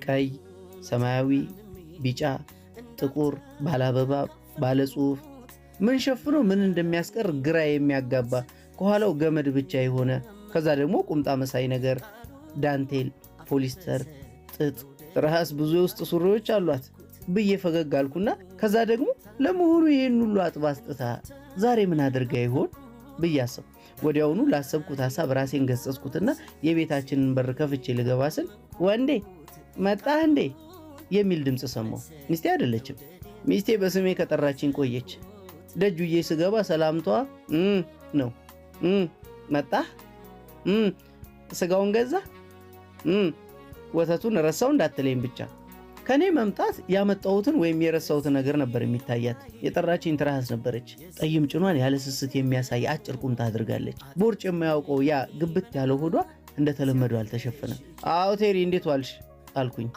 ቀይ፣ ሰማያዊ፣ ቢጫ፣ ጥቁር፣ ባለአበባ፣ ባለጽሁፍ ምን ሸፍኖ ምን እንደሚያስቀር ግራ የሚያጋባ ከኋላው ገመድ ብቻ የሆነ ከዛ ደግሞ ቁምጣ መሳይ ነገር ዳንቴል፣ ፖሊስተር፣ ጥጥ ራስ ብዙ የውስጥ ሱሪዎች አሏት ብዬ ፈገግ አልኩና ከዛ ደግሞ ለመሆኑ ይሄን ሁሉ አጥባ አስጥታ ዛሬ ምን አድርጋ ይሆን ብዬ አሰብኩ። ወዲያውኑ ላሰብኩት ሐሳብ ራሴን ገሰጽኩትና የቤታችንን በር ከፍቼ ልገባ ስል ወንዴ መጣህ እንዴ የሚል ድምጽ ሰማሁ። ሚስቴ አይደለችም። ሚስቴ በስሜ ከጠራችኝ ቆየች። ደጁዬ ስገባ ሰላምቷ ነው። መጣህ? ስጋውን ገዛ? ወተቱን ረሳው እንዳትለኝ ብቻ። ከኔ መምጣት ያመጣሁትን ወይም የረሳሁትን ነገር ነበር የሚታያት። የጠራችኝ ትራስ ነበረች። ጠይም ጭኗን ያለ ስስት የሚያሳይ አጭር ቁምጣ አድርጋለች። ቦርጭ የማያውቀው ያ ግብት ያለው ሆዷ እንደተለመደው አልተሸፈነም። አዎ ቴሪ እንዴት ዋልሽ አልኩኝ።